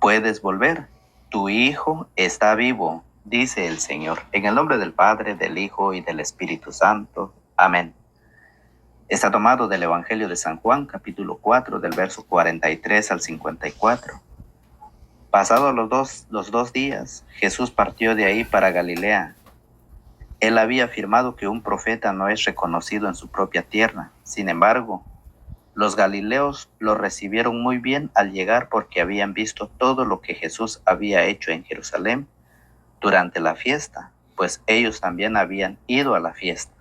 puedes volver. Tu hijo está vivo, dice el Señor. En el nombre del Padre, del Hijo y del Espíritu Santo. Amén. Está tomado del Evangelio de San Juan, capítulo 4, del verso 43 al 54. Pasados los dos días, Jesús partió de ahí para Galilea. Él había afirmado que un profeta no es reconocido en su propia tierra. Sin embargo, los galileos lo recibieron muy bien al llegar porque habían visto todo lo que Jesús había hecho en Jerusalén durante la fiesta, pues ellos también habían ido a la fiesta.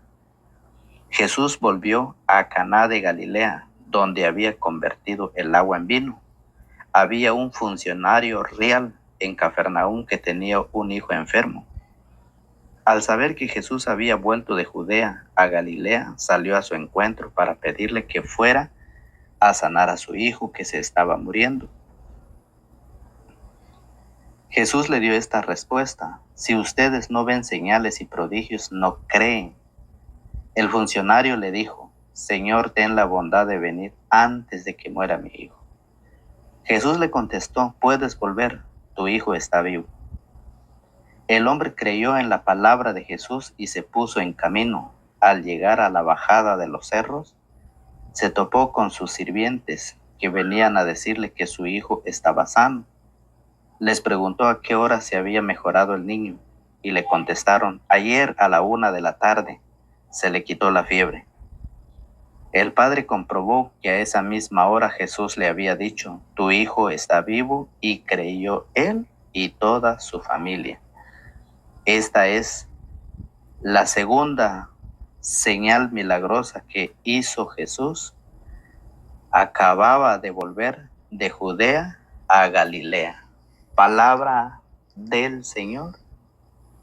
Jesús volvió a Caná de Galilea, donde había convertido el agua en vino. Había un funcionario real en Cafarnaúm que tenía un hijo enfermo. Al saber que Jesús había vuelto de Judea a Galilea, salió a su encuentro para pedirle que fuera a sanar a su hijo que se estaba muriendo. Jesús le dio esta respuesta: si ustedes no ven señales y prodigios, no creen. El funcionario le dijo: Señor, ten la bondad de venir antes de que muera mi hijo. Jesús le contestó: puedes volver, tu hijo está vivo. El hombre creyó en la palabra de Jesús y se puso en camino. Al llegar a la bajada de los cerros, se topó con sus sirvientes que venían a decirle que su hijo estaba sano. Les preguntó a qué hora se había mejorado el niño y le contestaron: ayer a la 1 de la tarde se le quitó la fiebre. El padre comprobó que a esa misma hora Jesús le había dicho: tu hijo está vivo, y creyó él y toda su familia. Esta es la segunda señal milagrosa que hizo Jesús. Acababa de volver de Judea a Galilea. Palabra del Señor.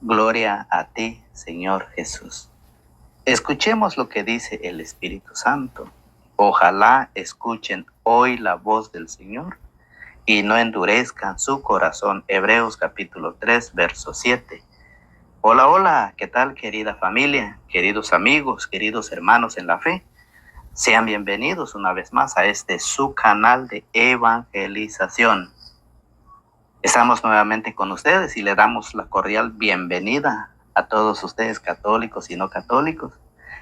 Gloria a ti, Señor Jesús. Escuchemos lo que dice el Espíritu Santo. Ojalá escuchen hoy la voz del Señor y no endurezcan su corazón. Hebreos capítulo 3, verso 7. Hola, hola, ¿qué tal, querida familia, queridos amigos, queridos hermanos en la fe? Sean bienvenidos una vez más a su canal de evangelización. Estamos nuevamente con ustedes y le damos la cordial bienvenida a todos ustedes, católicos y no católicos,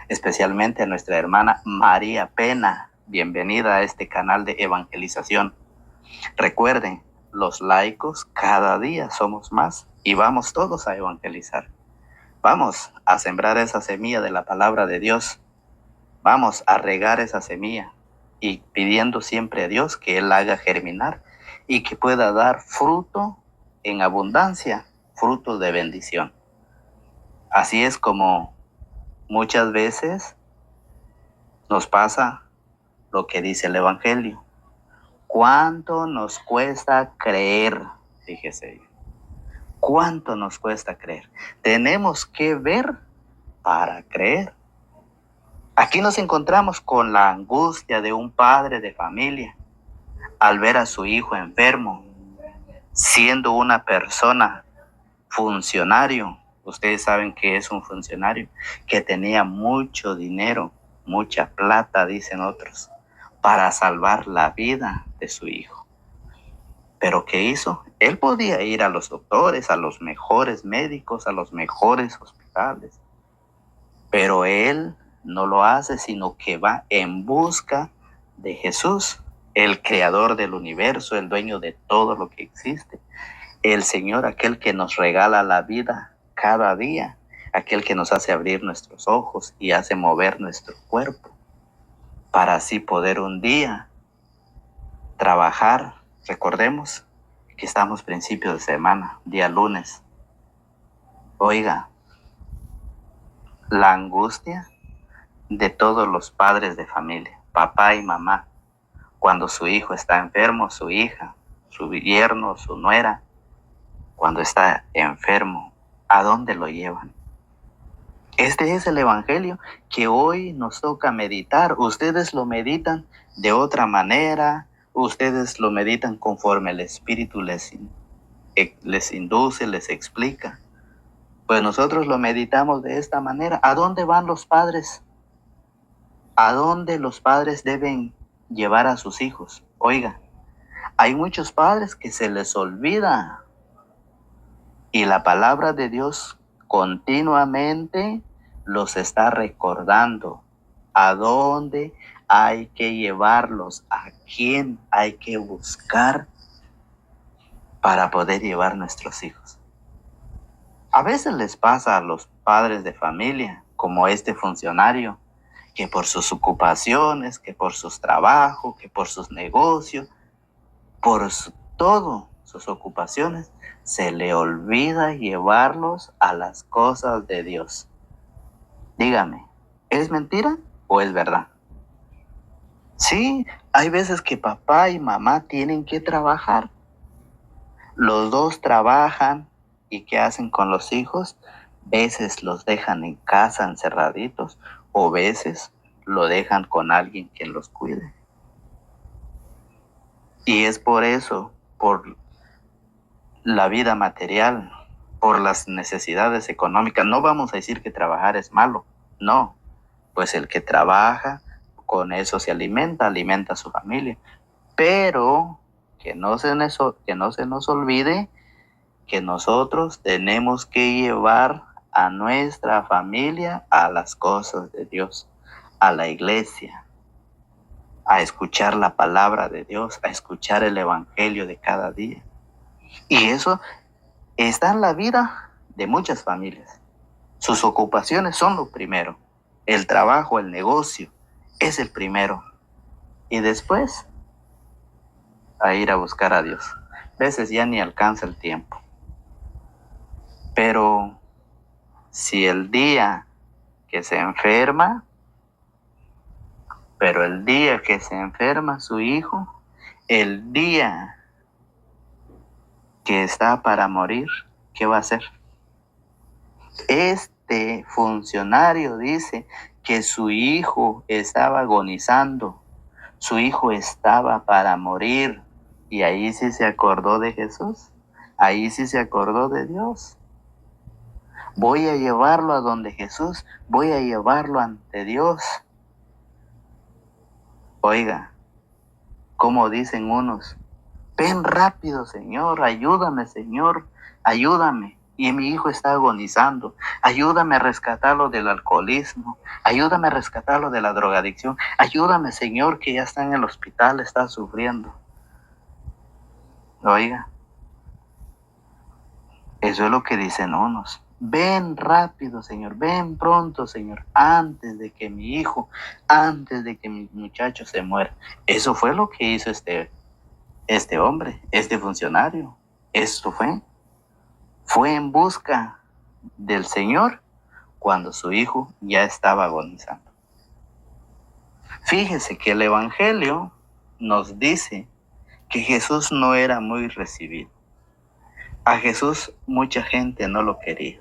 especialmente a nuestra hermana María Pena. Bienvenida a este canal de evangelización. Recuerden, los laicos cada día somos más y vamos todos a evangelizar. Vamos a sembrar esa semilla de la palabra de Dios. Vamos a regar esa semilla y pidiendo siempre a Dios que Él la haga germinar y que pueda dar fruto en abundancia, fruto de bendición. Así es como muchas veces nos pasa lo que dice el Evangelio. ¿Cuánto nos cuesta creer? Fíjese. ¿Cuánto nos cuesta creer? Tenemos que ver para creer. Aquí nos encontramos con la angustia de un padre de familia al ver a su hijo enfermo, siendo una persona funcionario. Ustedes saben que es un funcionario que tenía mucho dinero, mucha plata, dicen otros, para salvar la vida de su hijo. ¿Pero qué hizo? Él podía ir a los doctores, a los mejores médicos, a los mejores hospitales. Pero él no lo hace, sino que va en busca de Jesús, el creador del universo, el dueño de todo lo que existe. El Señor, aquel que nos regala la vida cada día, aquel que nos hace abrir nuestros ojos y hace mover nuestro cuerpo, para así poder un día trabajar. Recordemos que estamos principio de semana, día lunes. Oiga, la angustia de todos los padres de familia, papá y mamá, cuando su hijo está enfermo, su hija, su yerno, su nuera, cuando está enfermo, ¿a dónde lo llevan? Este es el Evangelio que hoy nos toca meditar. Ustedes lo meditan de otra manera, ustedes lo meditan conforme el Espíritu les induce, les explica. Pues nosotros lo meditamos de esta manera. ¿A dónde van los padres? ¿A dónde los padres deben llevar a sus hijos? Oiga, Hay muchos padres que se les olvida y la palabra de Dios continuamente los está recordando a dónde hay que llevarlos, a quién hay que buscar para poder llevar nuestros hijos. A veces les pasa a los padres de familia, como este funcionario, que por sus ocupaciones, que por sus trabajos, que por sus negocios, todo sus ocupaciones, se le olvida llevarlos a las cosas de Dios. Dígame, ¿es mentira o es verdad? Sí, hay veces que papá y mamá tienen que trabajar. Los dos trabajan y ¿qué hacen con los hijos? Veces los dejan en casa encerraditos o veces lo dejan con alguien que los cuide. Y es por eso, por la vida material, por las necesidades económicas. No vamos a decir que trabajar es malo, no. Pues el que trabaja, con eso se alimenta a su familia. Pero que no se nos olvide que nosotros tenemos que llevar a nuestra familia a las cosas de Dios, a la iglesia, a escuchar la palabra de Dios, a escuchar el evangelio de cada día. Y eso está en la vida de muchas familias. Sus ocupaciones son lo primero. El trabajo, el negocio, es el primero. Y después, a ir a buscar a Dios. A veces ya ni alcanza el tiempo. Pero si el día que se enferma, su hijo, el día que está para morir, ¿qué va a hacer? Este funcionario dice que su hijo estaba agonizando, su hijo estaba para morir, y ahí sí se acordó de Jesús, ahí sí se acordó de Dios. Voy a llevarlo a donde Jesús, voy a llevarlo ante Dios. Oiga, como dicen unos, ven rápido, Señor, ayúdame, Señor, ayúdame. Y mi hijo está agonizando. Ayúdame a rescatarlo del alcoholismo. Ayúdame a rescatarlo de la drogadicción. Ayúdame, Señor, que ya está en el hospital, está sufriendo. Oiga, eso es lo que dicen unos. Ven rápido, Señor, ven pronto, Señor, antes de que mi hijo, antes de que mi muchacho se muera. Eso fue lo que hizo este hombre, este funcionario. Esto fue en busca del Señor cuando su hijo ya estaba agonizando. Fíjese que el Evangelio nos dice que Jesús no era muy recibido. A Jesús mucha gente no lo quería.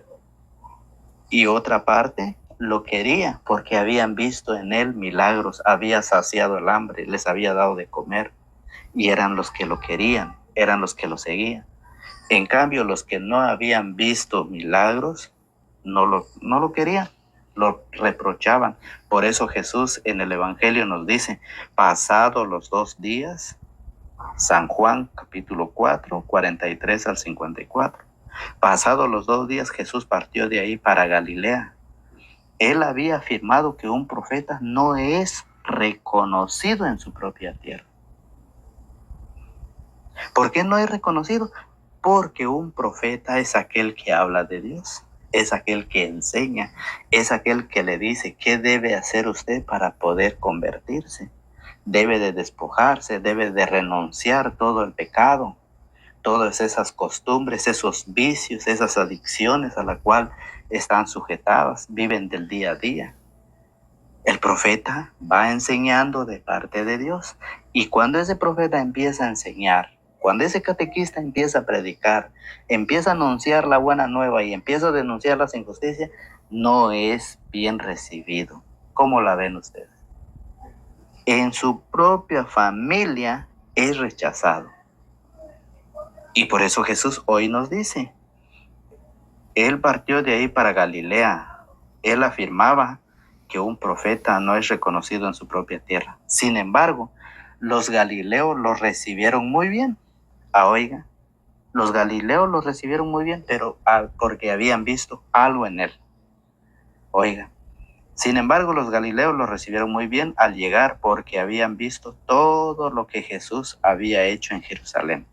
Y otra parte lo quería porque habían visto en él milagros, había saciado el hambre, les había dado de comer. Y eran los que lo querían, eran los que lo seguían. En cambio, los que no habían visto milagros, no lo querían, lo reprochaban. Por eso Jesús en el Evangelio nos dice, pasados los 2 días, San Juan capítulo 4, 43 al 54. Pasados los 2 días, Jesús partió de ahí para Galilea. Él había afirmado que un profeta no es reconocido en su propia tierra. ¿Por qué no es reconocido? Porque un profeta es aquel que habla de Dios, es aquel que enseña, es aquel que le dice qué debe hacer usted para poder convertirse. Debe de despojarse, debe de renunciar todo el pecado, todas esas costumbres, esos vicios, esas adicciones a la cual están sujetadas, viven del día a día. El profeta va enseñando de parte de Dios, y cuando ese profeta empieza a enseñar, cuando ese catequista empieza a predicar, empieza a anunciar la buena nueva y empieza a denunciar las injusticias, no es bien recibido. ¿Cómo la ven ustedes? En su propia familia es rechazado. Y por eso Jesús hoy nos dice, Él partió de ahí para Galilea. Él afirmaba que un profeta no es reconocido en su propia tierra. Sin embargo, los galileos lo recibieron muy bien. Oiga, los galileos lo recibieron muy bien, pero porque habían visto algo en él. Oiga, sin embargo, los galileos lo recibieron muy bien al llegar porque habían visto todo lo que Jesús había hecho en Jerusalén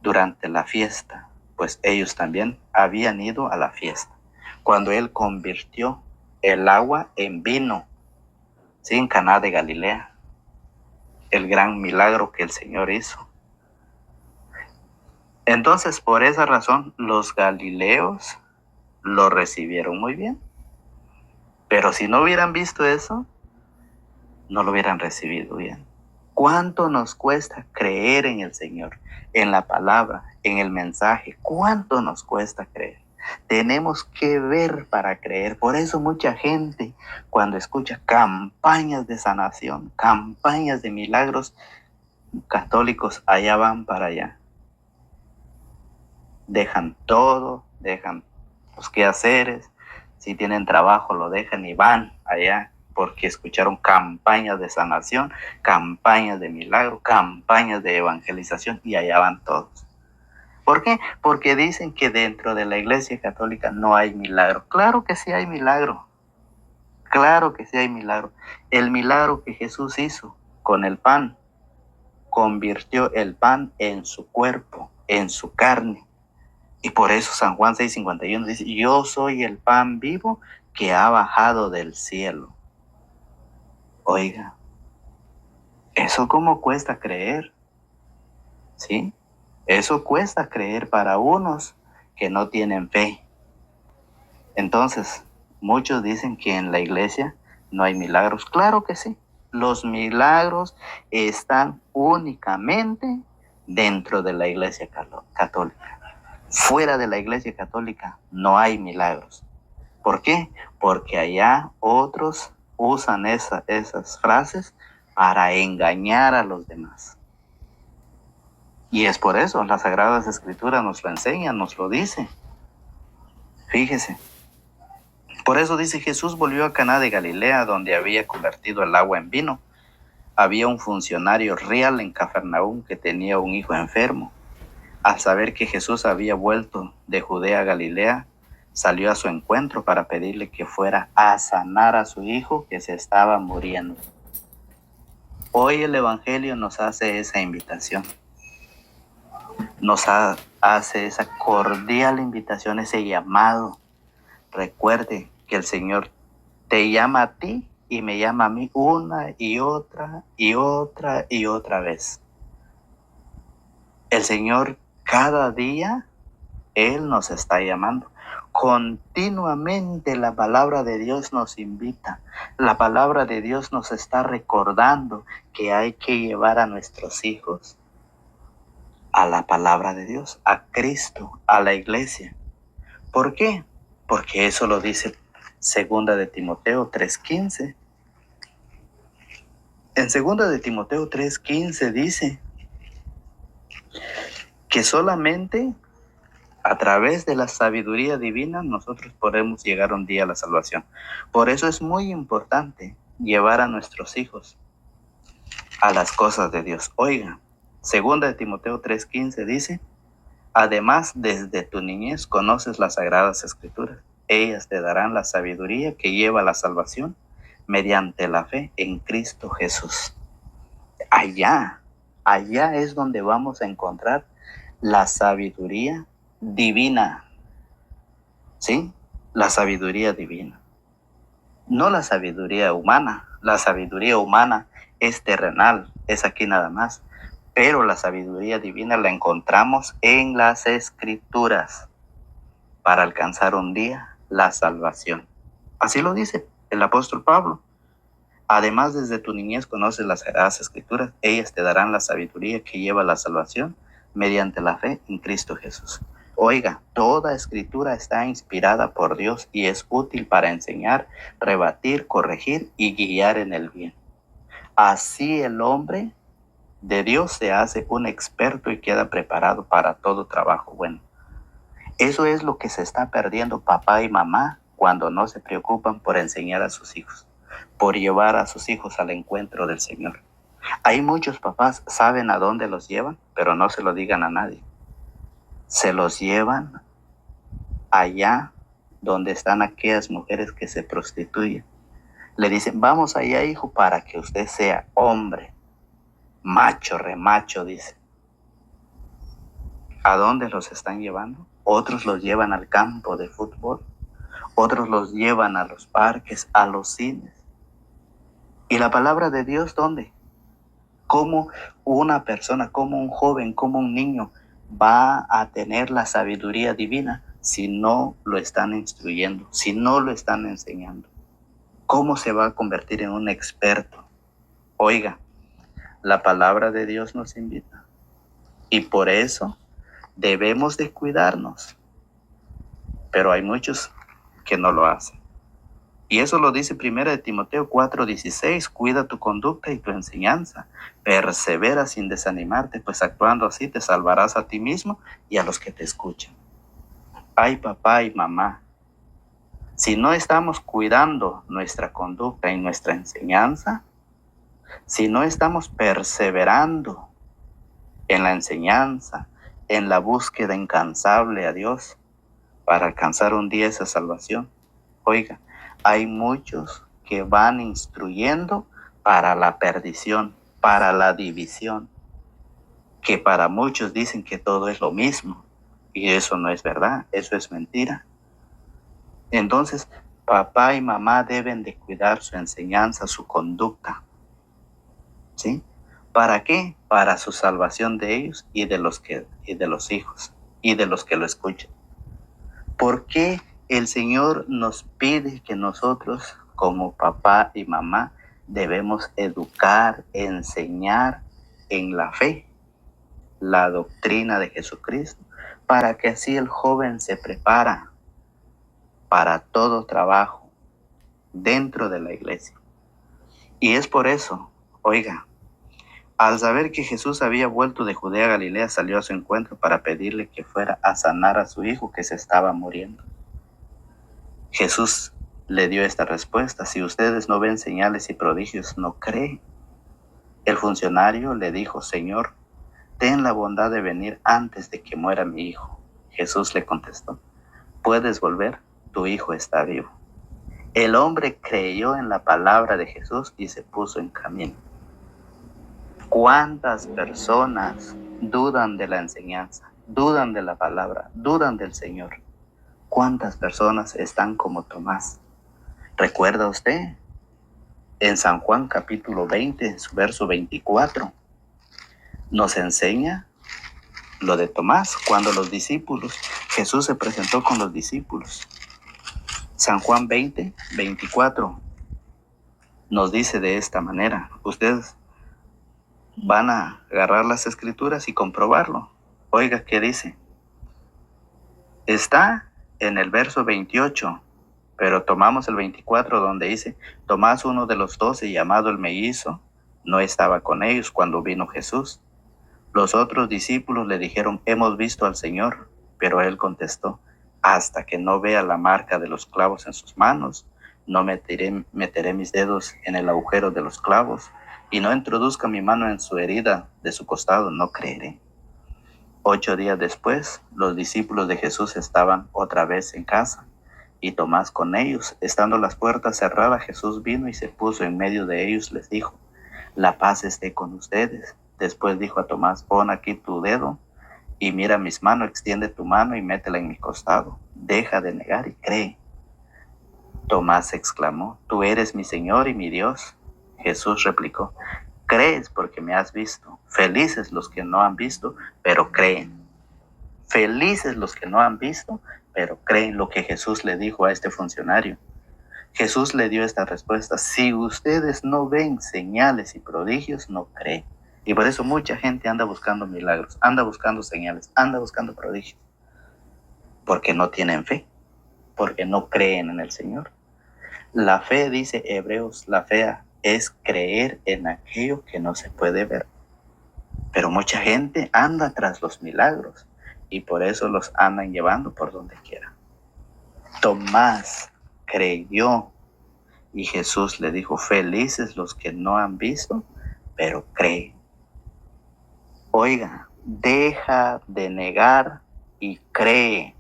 durante la fiesta, pues ellos también habían ido a la fiesta, cuando él convirtió el agua en vino, ¿sí? En Caná de Galilea, el gran milagro que el Señor hizo. Entonces, por esa razón, los galileos lo recibieron muy bien. Pero si no hubieran visto eso, no lo hubieran recibido bien. ¿Cuánto nos cuesta creer en el Señor, en la palabra, en el mensaje? ¿Cuánto nos cuesta creer? Tenemos que ver para creer. Por eso mucha gente, cuando escucha campañas de sanación, campañas de milagros, católicos allá van para allá. Dejan todo, dejan los quehaceres. Si tienen trabajo, lo dejan y van allá porque escucharon campañas de sanación, campañas de milagro, campañas de evangelización, y allá van todos. ¿Por qué? Porque dicen que dentro de la Iglesia Católica no hay milagro. Claro que sí hay milagro. Claro que sí hay milagro. El milagro que Jesús hizo con el pan, convirtió el pan en su cuerpo, en su carne. Y por eso San Juan 6:51 dice: yo soy el pan vivo que ha bajado del cielo. Oiga, ¿eso cómo cuesta creer? ¿Sí? Eso cuesta creer para unos que no tienen fe. Entonces, muchos dicen que en la iglesia no hay milagros. Claro que sí. Los milagros están únicamente dentro de la iglesia católica. Fuera de la iglesia católica no hay milagros. ¿Por qué? Porque allá otros usan esas frases para engañar a los demás. Y es por eso las Sagradas Escrituras nos lo enseñan, nos lo dice. Fíjese. Por eso dice: Jesús volvió a Caná de Galilea, donde había convertido el agua en vino. Había un funcionario real en Cafarnaúm que tenía un hijo enfermo. Al saber que Jesús había vuelto de Judea a Galilea, salió a su encuentro para pedirle que fuera a sanar a su hijo que se estaba muriendo. Hoy el Evangelio nos hace esa invitación. Nos hace esa cordial invitación, ese llamado. Recuerde que el Señor te llama a ti y me llama a mí una y otra y otra y otra vez. El Señor cada día, Él nos está llamando. Continuamente la palabra de Dios nos invita. La palabra de Dios nos está recordando que hay que llevar a nuestros hijos a la palabra de Dios, a Cristo, a la iglesia. ¿Por qué? Porque eso lo dice 2 de Timoteo 3:15. En 2 de Timoteo 3:15 dice que solamente a través de la sabiduría divina nosotros podemos llegar un día a la salvación. Por eso es muy importante llevar a nuestros hijos a las cosas de Dios. Oiga, 2 de Timoteo 3:15 dice: además, desde tu niñez conoces las Sagradas Escrituras. Ellas te darán la sabiduría que lleva a la salvación mediante la fe en Cristo Jesús. Allá es donde vamos a encontrar la sabiduría divina. ¿Sí? La sabiduría divina. No la sabiduría humana. La sabiduría humana es terrenal, es aquí nada más. Pero la sabiduría divina la encontramos en las Escrituras para alcanzar un día la salvación. Así lo dice el apóstol Pablo. Además, desde tu niñez conoces las Sagradas Escrituras. Ellas te darán la sabiduría que lleva a la salvación mediante la fe en Cristo Jesús. Oiga, toda escritura está inspirada por Dios y es útil para enseñar, rebatir, corregir y guiar en el bien. Así el hombre de Dios se hace un experto y queda preparado para todo trabajo bueno. Eso es lo que se está perdiendo papá y mamá cuando no se preocupan por enseñar a sus hijos, por llevar a sus hijos al encuentro del Señor. Hay muchos papás, saben a dónde los llevan, pero no se lo digan a nadie. Se los llevan allá donde están aquellas mujeres que se prostituyen. Le dicen, vamos allá, hijo, para que usted sea hombre, macho, remacho, dice. ¿A dónde los están llevando? Otros los llevan al campo de fútbol, otros los llevan a los parques, a los cines. ¿Y la palabra de Dios dónde? ¿Cómo una persona, como un joven, como un niño va a tener la sabiduría divina si no lo están instruyendo, si no lo están enseñando? ¿Cómo se va a convertir en un experto? Oiga, la palabra de Dios nos invita y por eso debemos de cuidarnos, pero hay muchos que no lo hacen. Y eso lo dice 1 Timoteo 4:16, cuida tu conducta y tu enseñanza, persevera sin desanimarte, pues actuando así te salvarás a ti mismo y a los que te escuchan. Ay, papá y mamá, si no estamos cuidando nuestra conducta y nuestra enseñanza, si no estamos perseverando en la enseñanza, en la búsqueda incansable a Dios para alcanzar un día esa salvación, oiga, hay muchos que van instruyendo para la perdición, para la división, que para muchos dicen que todo es lo mismo, y eso no es verdad, eso es mentira. Entonces, papá y mamá deben de cuidar su enseñanza, su conducta, ¿sí? ¿Para qué? Para su salvación de ellos y de los hijos y de los que lo escuchan. ¿Por qué el Señor nos pide que nosotros, como papá y mamá, debemos educar, enseñar en la fe, la doctrina de Jesucristo, para que así el joven se prepara para todo trabajo dentro de la iglesia? Y es por eso, oiga, al saber que Jesús había vuelto de Judea a Galilea, salió a su encuentro para pedirle que fuera a sanar a su hijo que se estaba muriendo. Jesús le dio esta respuesta: si ustedes no ven señales y prodigios, no creen. El funcionario le dijo: Señor, ten la bondad de venir antes de que muera mi hijo. Jesús le contestó: puedes volver, tu hijo está vivo. El hombre creyó en la palabra de Jesús y se puso en camino. ¿Cuántas personas dudan de la enseñanza, dudan de la palabra, dudan del Señor? ¿Cuántas personas están como Tomás? ¿Recuerda usted? En San Juan capítulo 20, en su verso 24, nos enseña lo de Tomás, cuando los discípulos, Jesús se presentó con los discípulos. San Juan 20, 24 nos dice de esta manera. Ustedes van a agarrar las escrituras y comprobarlo. Oiga, ¿qué dice? Está en el verso 28, pero tomamos el 24 donde dice: Tomás, uno de los 12, llamado el mellizo, no estaba con ellos cuando vino Jesús. Los otros discípulos le dijeron: hemos visto al Señor. Pero él contestó: hasta que no vea la marca de los clavos en sus manos, no meteré mis dedos en el agujero de los clavos, y no introduzca mi mano en su herida de su costado, no creeré. 8 días después, los discípulos de Jesús estaban otra vez en casa, y Tomás con ellos. Estando las puertas cerradas, Jesús vino y se puso en medio de ellos. Les dijo: la paz esté con ustedes. Después dijo a Tomás: pon aquí tu dedo y mira mis manos, extiende tu mano y métela en mi costado. Deja de negar y cree. Tomás exclamó: tú eres mi Señor y mi Dios. Jesús replicó: crees porque me has visto. Felices los que no han visto, pero creen. Felices los que no han visto, pero creen. Lo que Jesús le dijo a este funcionario. Jesús le dio esta respuesta: si ustedes no ven señales y prodigios, no creen. Y por eso mucha gente anda buscando milagros, anda buscando señales, anda buscando prodigios. Porque no tienen fe, porque no creen en el Señor. La fe, dice Hebreos, la fe es creer en aquello que no se puede ver. Pero mucha gente anda tras los milagros y por eso los andan llevando por donde quiera. Tomás creyó y Jesús le dijo: felices los que no han visto, pero cree. Oiga, deja de negar y cree.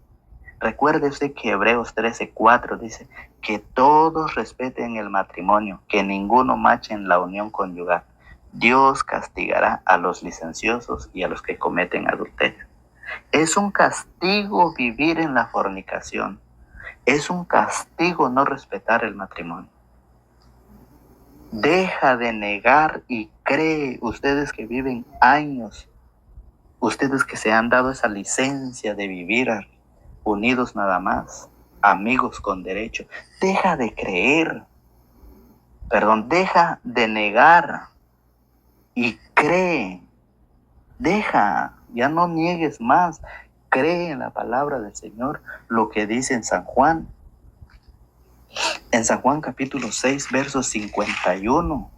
Recuerde usted que Hebreos 13:4 dice que todos respeten el matrimonio, que ninguno manche en la unión conyugal. Dios castigará a los licenciosos y a los que cometen adulterio. Es un castigo vivir en la fornicación. Es un castigo no respetar el matrimonio. Deja de negar y cree. Ustedes que viven años, ustedes que se han dado esa licencia de vivir unidos nada más, amigos con derecho, deja de creer, deja de negar y cree. Ya no niegues más, cree en la palabra del Señor, lo que dice en San Juan capítulo 6, verso 51.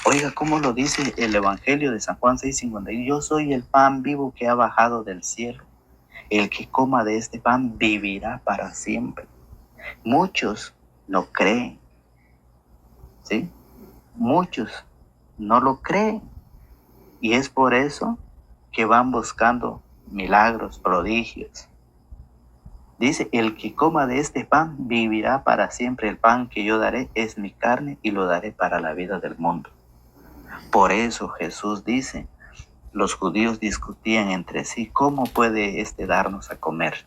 Oiga, ¿cómo lo dice el Evangelio de San Juan 6:51? Yo soy el pan vivo que ha bajado del cielo. El que coma de este pan vivirá para siempre. Muchos no creen, ¿sí? Muchos no lo creen. Y es por eso que van buscando milagros, prodigios. Dice, el que coma de este pan vivirá para siempre. El pan que yo daré es mi carne y lo daré para la vida del mundo. Por eso Jesús dice, los judíos discutían entre sí, ¿cómo puede darnos a comer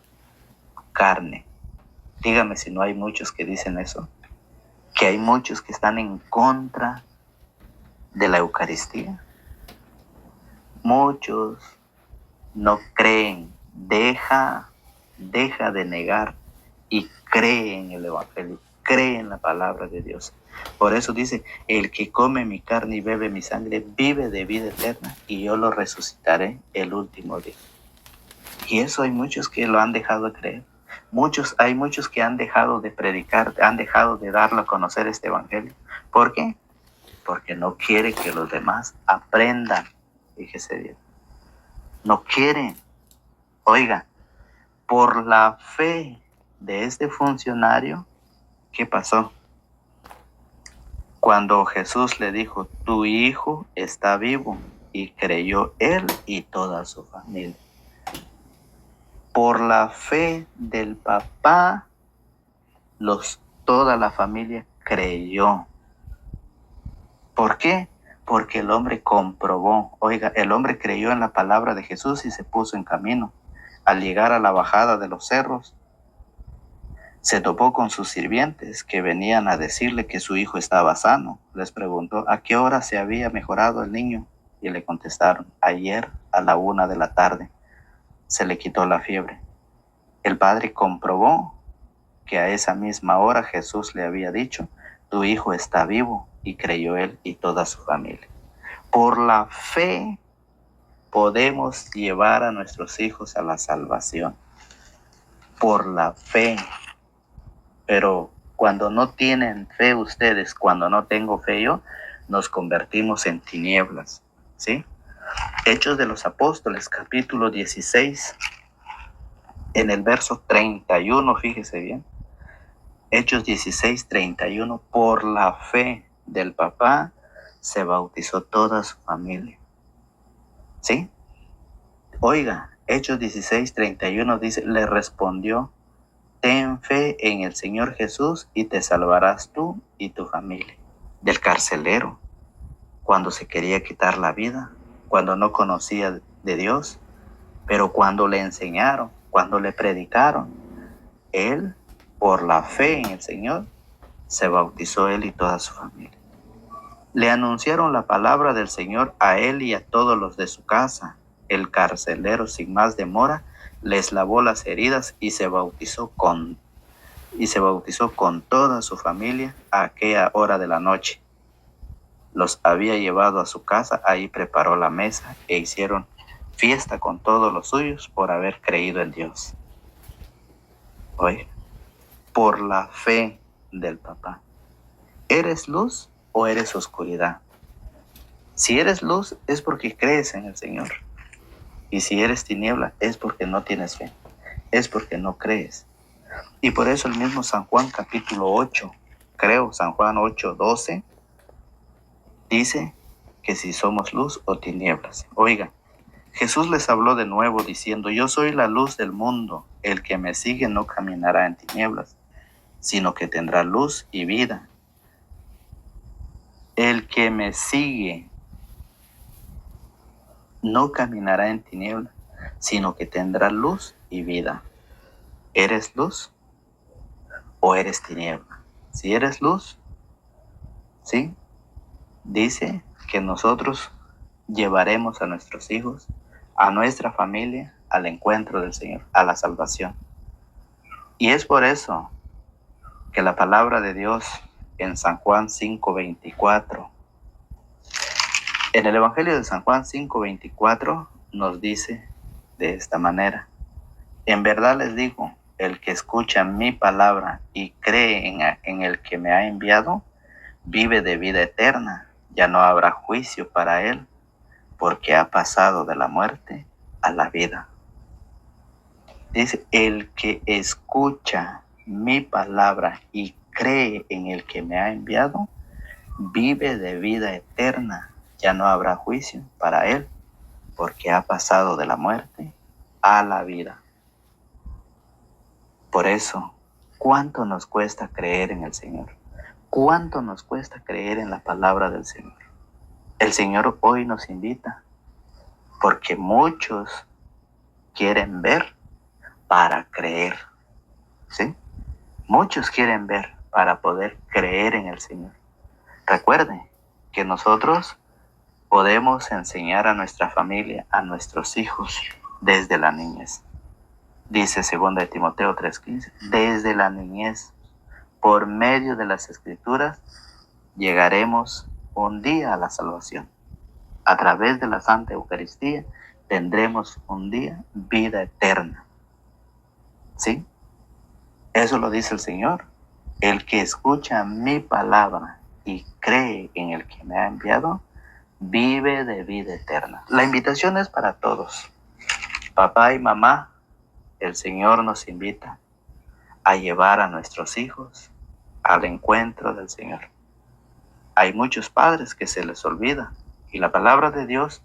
carne? Dígame si no hay muchos que dicen eso, que hay muchos que están en contra de la Eucaristía. Muchos no creen, deja de negar y cree en el Evangelio, cree en la palabra de Dios. Por eso dice, el que come mi carne y bebe mi sangre vive de vida eterna y yo lo resucitaré el último día. Y eso hay muchos que lo han dejado de creer. Hay muchos que han dejado de predicar, han dejado de darlo a conocer este Evangelio. ¿Por qué? Porque no quiere que los demás aprendan. Fíjese bien. No quieren. Oiga, por la fe de este funcionario, ¿qué pasó? Cuando Jesús le dijo, tu hijo está vivo, y creyó él y toda su familia. Por la fe del papá, toda la familia creyó. ¿Por qué? Porque el hombre comprobó. Oiga, el hombre creyó en la palabra de Jesús y se puso en camino. Al llegar a la bajada de los cerros, se topó con sus sirvientes que venían a decirle que su hijo estaba sano. Les preguntó a qué hora se había mejorado el niño y le contestaron, ayer a la 1 de la tarde se le quitó la fiebre. El padre comprobó que a esa misma hora Jesús le había dicho, tu hijo está vivo, y creyó él y toda su familia. Por la fe podemos llevar a nuestros hijos a la salvación. Por la fe. Pero cuando no tienen fe ustedes, cuando no tengo fe yo, nos convertimos en tinieblas, ¿sí? Hechos de los Apóstoles, capítulo 16, en el verso 31, fíjese bien. Hechos 16:31, por la fe del papá se bautizó toda su familia, ¿sí? Oiga, Hechos 16:31 dice, le respondió, ten fe en el Señor Jesús y te salvarás tú y tu familia. Del carcelero, cuando se quería quitar la vida, cuando no conocía de Dios, pero cuando le enseñaron, cuando le predicaron, él, por la fe en el Señor, se bautizó él y toda su familia. Le anunciaron la palabra del Señor a él y a todos los de su casa. El carcelero, sin más demora, les lavó las heridas y se bautizó con toda su familia a aquella hora de la noche. Los había llevado a su casa, ahí preparó la mesa e hicieron fiesta con todos los suyos por haber creído en Dios. Oye, por la fe del papá. ¿Eres luz o eres oscuridad? Si eres luz es porque crees en el Señor. Y si eres tiniebla es porque no tienes fe. Es porque no crees. Y por eso el mismo San Juan capítulo 8, San Juan 8:12, dice que si somos luz o tinieblas. Oigan, Jesús les habló de nuevo diciendo, yo soy la luz del mundo, el que me sigue no caminará en tinieblas, sino que tendrá luz y vida. El que me sigue no caminará en tinieblas, sino que tendrá luz y vida. ¿Eres luz o eres tiniebla? Si eres luz, ¿sí? Dice que nosotros llevaremos a nuestros hijos, a nuestra familia, al encuentro del Señor, a la salvación. Y es por eso que la palabra de Dios en San Juan 5:24, en el Evangelio de San Juan 5:24 nos dice de esta manera, en verdad les digo, el que escucha mi palabra y cree en el que me ha enviado, vive de vida eterna, ya no habrá juicio para él, porque ha pasado de la muerte a la vida. Dice, el que escucha mi palabra y cree en el que me ha enviado, vive de vida eterna, ya no habrá juicio para él, porque ha pasado de la muerte a la vida. Por eso, ¿cuánto nos cuesta creer en el Señor? ¿Cuánto nos cuesta creer en la palabra del Señor? El Señor hoy nos invita, porque muchos quieren ver para creer, ¿sí? Muchos quieren ver para poder creer en el Señor. Recuerden que nosotros podemos enseñar a nuestra familia, a nuestros hijos, desde la niñez. Dice 2 Timoteo 3:15, desde la niñez, por medio de las Escrituras, llegaremos un día a la salvación. A través de la Santa Eucaristía tendremos un día vida eterna. ¿Sí? Eso lo dice el Señor. El que escucha mi palabra y cree en el que me ha enviado, vive de vida eterna. La invitación es para todos. Papá y mamá, el Señor nos invita a llevar a nuestros hijos al encuentro del Señor. Hay muchos padres que se les olvida y la palabra de Dios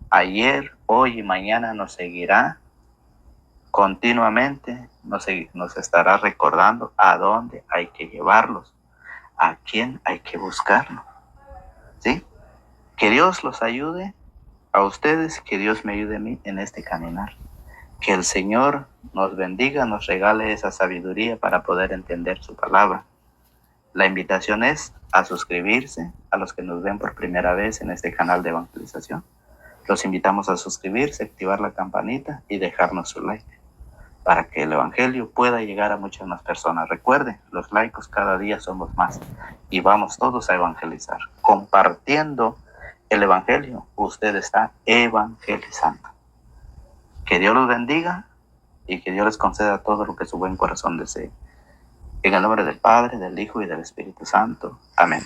ayer, hoy y mañana nos seguirá continuamente, nos estará recordando a dónde hay que llevarlos, a quién hay que buscarlo. ¿Sí? Que Dios los ayude a ustedes, que Dios me ayude a mí en este caminar. Que el Señor nos bendiga, nos regale esa sabiduría para poder entender su palabra. La invitación es a suscribirse a los que nos ven por primera vez en este canal de evangelización. Los invitamos a suscribirse, activar la campanita y dejarnos su like para que el evangelio pueda llegar a muchas más personas. Recuerden, los laicos cada día somos más y vamos todos a evangelizar. Compartiendo el evangelio, usted está evangelizando. Que Dios los bendiga y que Dios les conceda todo lo que su buen corazón desee. En el nombre del Padre, del Hijo y del Espíritu Santo. Amén.